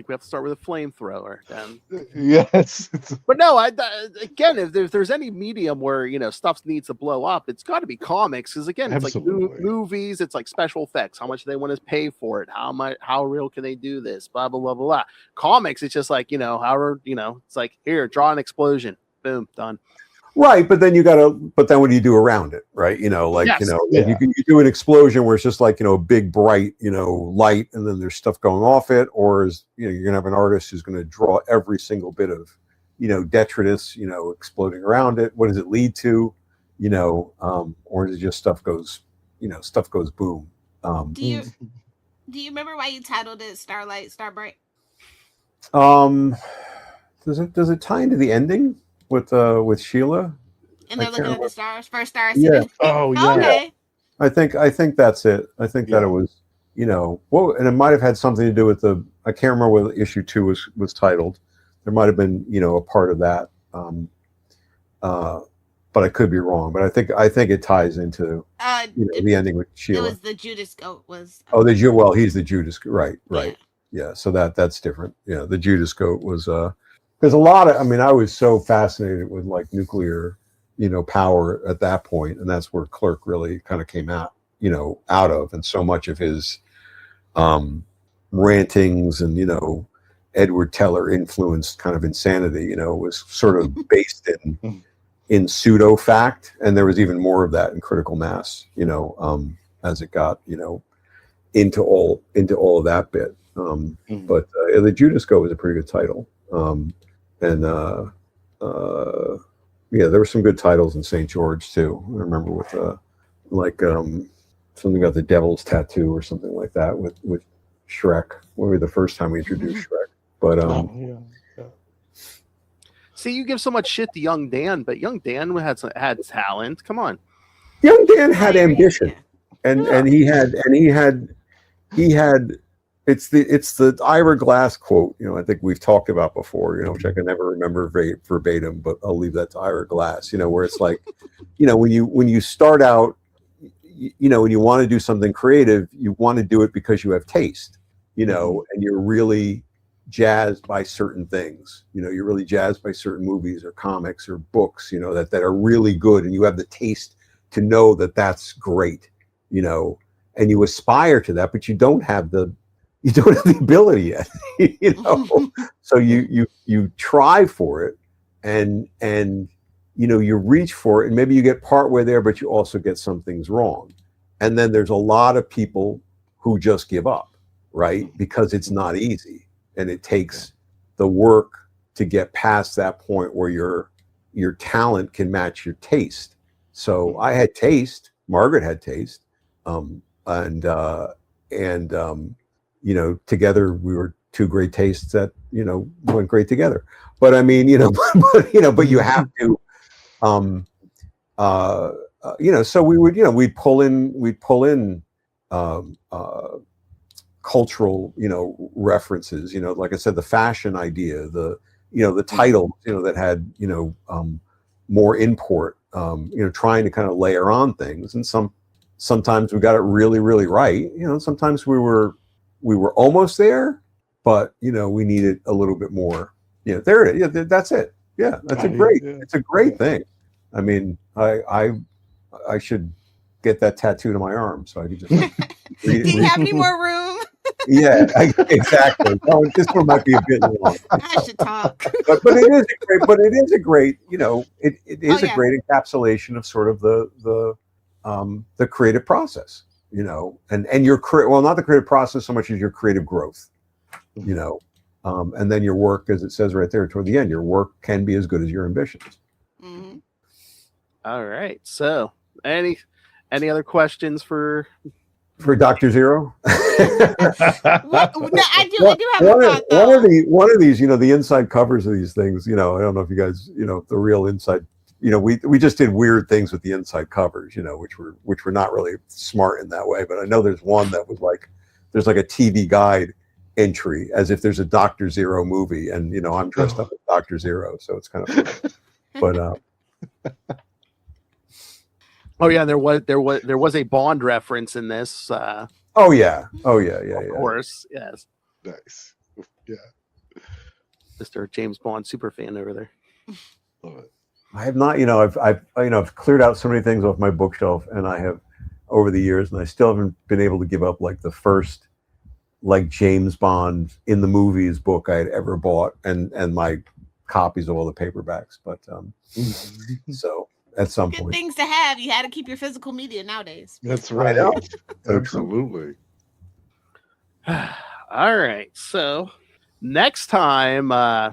think we have to start with a flamethrower. Then. Yes. But no, again, if there's any medium where stuff needs to blow up, it's got to be comics. Because again, it's Absolutely. like movies, it's like special effects. How much do they want to pay for it? How real can they do this? Blah blah blah blah blah. Comics, it's just like it's like here, draw an explosion, boom, done. Right, but then what do you do around it, right? You do an explosion where it's just like, a big bright, light, and then there's stuff going off it, or you're gonna have an artist who's gonna draw every single bit of, detritus, exploding around it. What does it lead to? Or is it just stuff goes boom? Do you remember why you titled it Starlight, Starbright? Does it tie into the ending with Sheila? And they're looking at the stars, first stars. Yeah. Oh, yeah. Okay. I think that's it. I think that it was, and it might have had something to do with I can't remember what issue 2 was titled. There might have been, a part of that. But I could be wrong. But I think it ties into the ending with Sheila. It was the Judas goat was. He's the Judas, right. Yeah. So that's different. Yeah, the Judas goat was there's a lot of. I mean, I was so fascinated with like nuclear, power at that point, and that's where Clerk really kind of came out of, and so much of his rantings and Edward Teller influenced kind of insanity, was sort of based in pseudo fact, and there was even more of that in Critical Mass, as it got into all of that bit. But the Judas Goat was a pretty good title. There were some good titles in St. George too. I remember with something about the Devil's Tattoo or something like that with Shrek. Maybe the first time we introduced Shrek. But see, you give so much shit to Young Dan, but Young Dan had talent. Come on, Young Dan had ambition, and he had. It's the Ira Glass quote, I think we've talked about before, which I can never remember verbatim, but I'll leave that to Ira Glass, where it's like, when you start out, when you want to do something creative, you want to do it because you have taste, and you're really jazzed by certain things, you're really jazzed by certain movies or comics or books, that are really good, and you have the taste to know that that's great, and you aspire to that, but you don't have the ability yet, so you try for it and you reach for it, and maybe you get partway there, but you also get some things wrong. And then there's a lot of people who just give up, right? Because it's not easy, and it takes the work to get past that point where your talent can match your taste. So I had taste, Margaret had taste, together we were two great tastes that went great together. But I mean, but you have to, so we'd pull in cultural, references. Like I said, the fashion idea, the title, that had more import. Trying to kind of layer on things, and sometimes we got it really, really right. Sometimes we were almost there, but we needed a little bit more. There it is. Yeah, that's it. Yeah, that's it's a great thing. I mean, I should get that tattooed on my arm so I could just. Do you have any more room? Yeah, exactly. Oh, this one might be a bit long. I should talk. But it is a great. But it is a great. It is a great encapsulation of sort of the creative process. And your not the creative process so much as your creative growth. And then your work, as it says right there toward the end, your work can be as good as your ambitions. Mm-hmm. All right. So, any other questions for Dr. Zero? I do have a thought, though. One of these, the inside covers of these things, I don't know if you guys, the real inside, we just did weird things with the inside covers, which were not really smart in that way. But I know there's one that was like, there's like a TV guide entry as if there's a Dr. Zero movie, and I'm dressed up as Dr. Zero, so it's kind of funny. But oh yeah, there was a Bond reference in this. Oh yeah, of course, yes. Nice. Mr. James Bond super fan over there. Love it. I have not, I've cleared out so many things off my bookshelf, and I have over the years, and I still haven't been able to give up like the first like James Bond in the movies book I had ever bought, and my copies of all the paperbacks. But so at some Good point, things to have. You had to keep your physical media nowadays. That's right. Absolutely. All right. So next time, I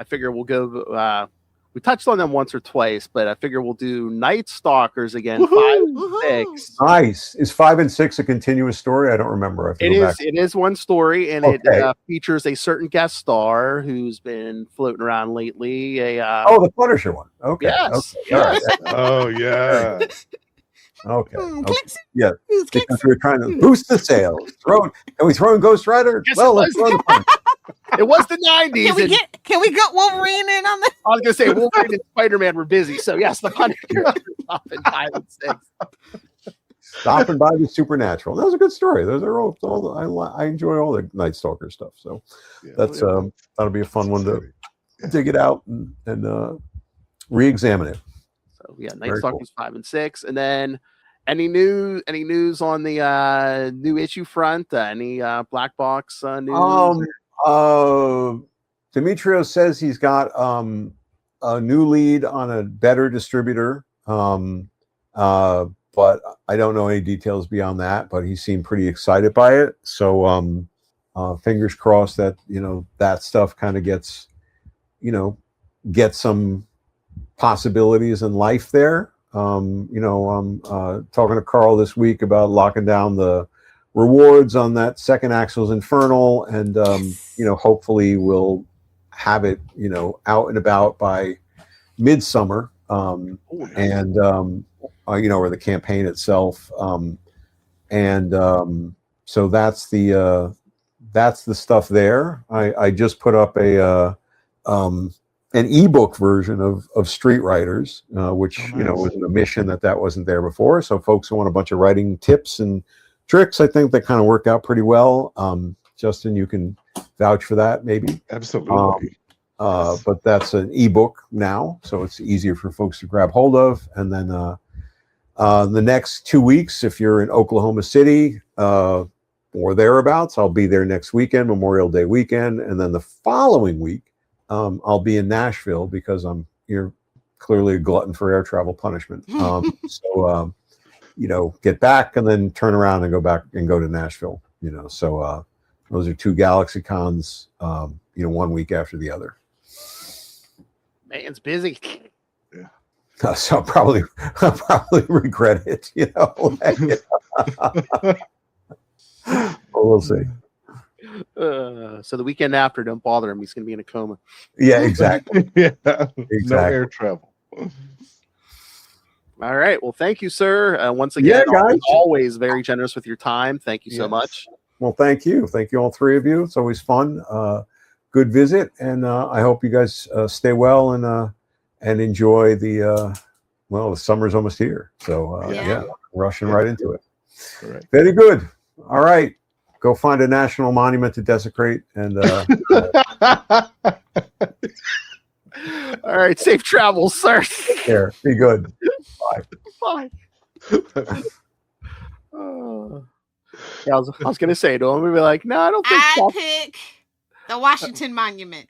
figure we'll go. We touched on them once or twice, but I figure we'll do Night Stalkers again. Woohoo! 5 and 6. nice. Is 5 and 6 a continuous story? I don't remember. I have to It go is. back. It is one story, and Okay. it features a certain guest star who's been floating around lately. The Punisher one. Okay. Yes. Okay. All right. Oh yeah. Okay. Okay. Clicks. Yeah. Who's Because clicks? we were trying to boost the sales. Can we throw in Ghost Rider? Yes, Well, it let's throw in the Punisher. It was the 90s. Can we get Wolverine in on this? I was going to say Wolverine and Spider-Man were busy. So, yes, the Punisher up in 5 and 6. Stopping by the Supernatural. That was a good story. Those are all I enjoy all the Night Stalker stuff. So that's that'll be a fun one to dig it out and re-examine it. So yeah, Night Very Stalkers 5 and 6. And then any news on the new issue front? Any black box news? Demetrios says he's got a new lead on a better distributor. But I don't know any details beyond that, but he seemed pretty excited by it. So fingers crossed that, that stuff kind of gets some possibilities in life there. I'm talking to Carl this week about locking down the rewards on that second Axel's Infernal, and hopefully we'll have it out and about by midsummer, or the campaign itself, so that's the stuff there. I just put up an ebook version of Street Writers, which was an omission that wasn't there before. So folks who want a bunch of writing tips and tricks, I think that kind of worked out pretty well. Justin, you can vouch for that, maybe. Absolutely. But that's an ebook now, so it's easier for folks to grab hold of. And then the next 2 weeks, if you're in Oklahoma City or thereabouts, I'll be there next weekend, Memorial Day weekend, and then the following week, I'll be in Nashville because you're clearly a glutton for air travel punishment. So get back and then turn around and go back and go to Nashville. So those are 2 Galaxy Cons, 1 week after the other. Man's busy. Yeah. So I'll probably regret it. But we'll see. So the weekend after, don't bother him. He's going to be in a coma. Yeah, exactly. Exactly. No air travel. All right. Well, thank you, sir. Once again, guys. always very generous with your time. Thank you so much. Well, thank you. Thank you, all 3 of you. It's always fun. Good visit. And I hope you guys stay well and enjoy the summer's almost here. So, rushing right into it. All right. Very good. All right. Go find a national monument to desecrate. And all right. Safe travels, sir. Take care. Be good. Bye. I was going to say, don't we be like, no, I don't think so. I pick the Washington Monument.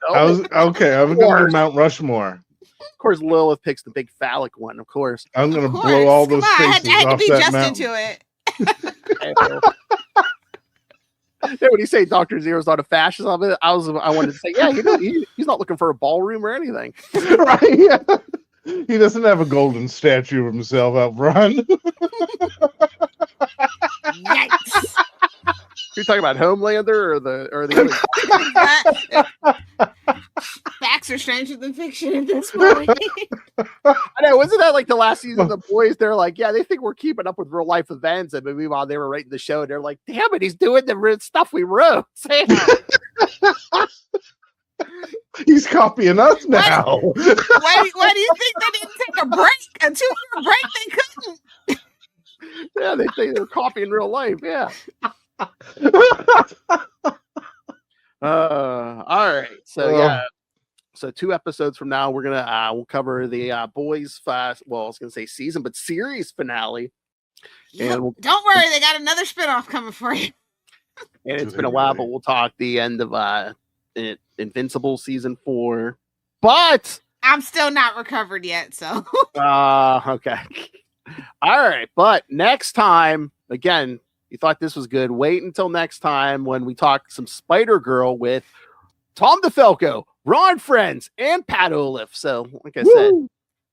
I was going to Mount Rushmore. Of course, Lilith picks the big phallic one, of course. I'm going to blow all those faces I had to off be that Justin mountain. to it. Then when you say Dr. Zero's not a fascist, I wanted to say, yeah, he's not looking for a ballroom or anything. Right? Yeah. He doesn't have a golden statue of himself out front. Yikes. You're talking about Homelander or the other? Facts are stranger than fiction at this point. I know, wasn't that like the last season of The Boys? They're like, yeah, they think we're keeping up with real life events, and meanwhile they were writing the show, and they're like, damn it, he's doing the stuff we wrote. He's copying us now. Why do you think they didn't take a break? A 2-year break? They couldn't. Yeah, they think they're copying real life. Yeah. All right. So yeah. So 2 episodes from now, we're gonna we'll cover the boys fast. Well, I was gonna say season, but series finale. Yep. And don't worry, they got another spinoff coming for you. And it's been a while, but we'll talk the end of Invincible season 4. But I'm still not recovered yet, so. Okay. All right, but next time, again, you thought this was good. Wait until next time when we talk some Spider-Girl with Tom DeFalco, Ron Friends, and Pat Olive. So, like I said,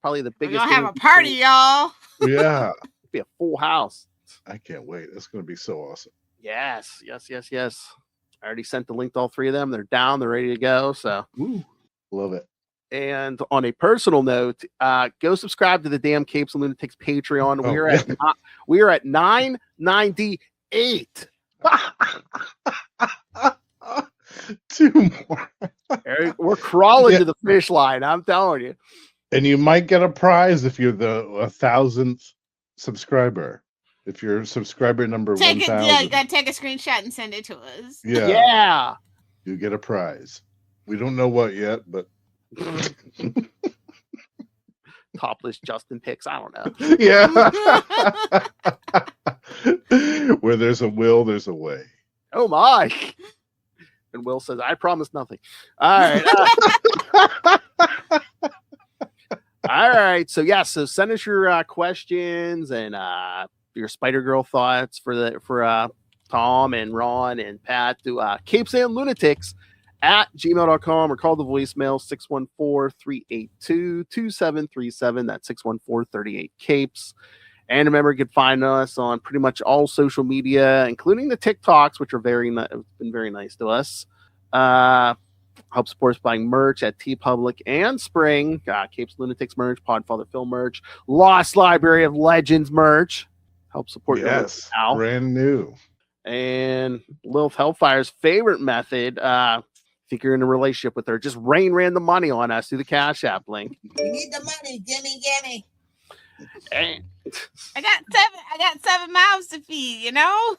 probably the biggest. We're gonna have a party, y'all. Yeah. Be a full house. I can't wait. That's going to be so awesome. Yes. I already sent the link to all 3 of them. They're down. They're ready to go. So, love it. And on a personal note, go subscribe to the damn Capes and Lunatics Patreon. We are at 998. 2 more. We're crawling to the finish line. I'm telling you. And you might get a prize if you're the 1,000th subscriber. If you're subscriber number 1,000. Yeah, you gotta take a screenshot and send it to us. Yeah. You get a prize. We don't know what yet, but topless Justin pics. I don't know. Yeah. Where there's a will, there's a way. Oh my. And Will says, I promise nothing. All right. All right. So so send us your questions and your Spider-Girl thoughts for Tom and Ron and Pat to CapesandLunatics@gmail.com or call the voicemail 614-382-2737. That's 614-38-CAPES. And remember, you can find us on pretty much all social media, including the TikToks, which are been very nice to us. Help support us buying merch at TeePublic and Spring. Capes Lunatics merch, Podfather Film merch, Lost Library of Legends merch. Help support your yes, brand new. And Lilith Hellfire's favorite method. Think you're in a relationship with her, just rain random money on us through the Cash App link. We need the money, gimme. And I got 7 mouths to feed, you know?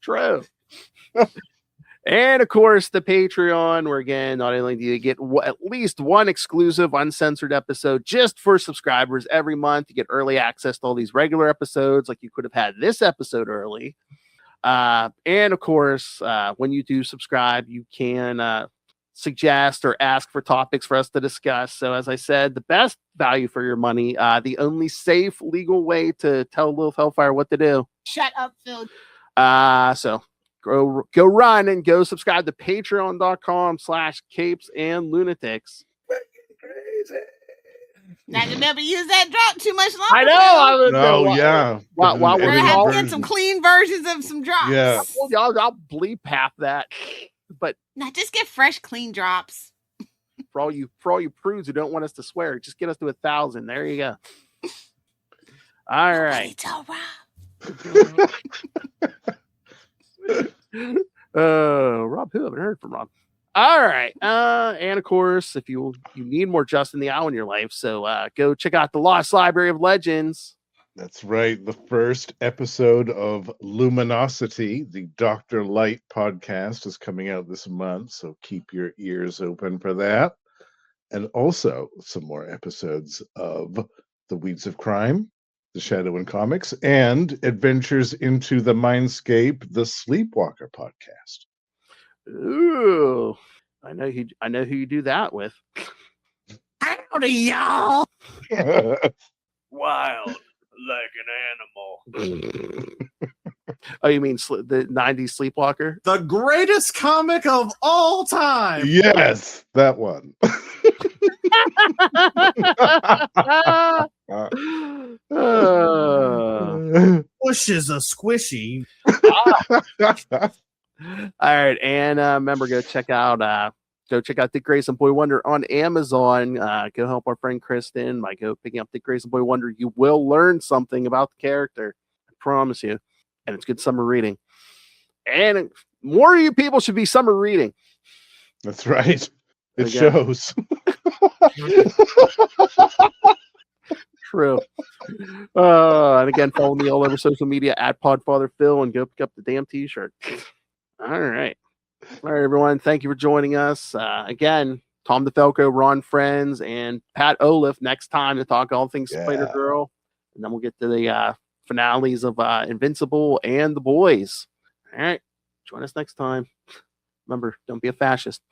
True. And of course, the Patreon, where again, not only do you get at least one exclusive uncensored episode just for subscribers every month, you get early access to all these regular episodes, like you could have had this episode early. And of course, when you do subscribe, you can suggest or ask for topics for us to discuss. So as I said, the best value for your money, the only safe legal way to tell Lilith Hellfire what to do. Shut up, Phil. So go run and go subscribe to patreon.com/CapesandLunatics. Crazy. Not gonna never use that drop too much longer. I know. Yeah. While We're we're gonna have to all, get some clean versions of some drops. Yeah. I'll bleep half that. But now just get fresh, clean drops. For all you prudes who don't want us to swear, just get us to 1,000. There you go. All right. Tell Rob. Rob, who? I haven't heard from Rob. All right. And of course, if you need more Justin the Owl in your life, so go check out the Lost Library of Legends. That's right. The first episode of Luminosity, the Dr. Light podcast, is coming out this month. So keep your ears open for that. And also some more episodes of The Weeds of Crime, The Shadow and Comics, and Adventures into the Mindscape, the Sleepwalker podcast. Ooh, I know who you do that with. Howdy, y'all. Wild like an animal. Oh, you mean the 90s Sleepwalker? The greatest comic of all time. Yes, that one. Push is a squishy. All right, and remember, go check out Dick Grayson Boy Wonder on Amazon. Go help our friend Kristen by picking up Dick Grayson Boy Wonder. You will learn something about the character, I promise you, and it's good summer reading. And more of you people should be summer reading. That's right. It shows. True. And again, follow me all over social media at PodfatherPhil and go pick up the damn t-shirt. All All right. All right, everyone. Thank you for joining us. Again, Tom DeFalco, Ron Friends, and Pat Olaf next time to talk all things Spider-Girl. And then we'll get to the finales of Invincible and The Boys. All right. Join us next time. Remember, don't be a fascist.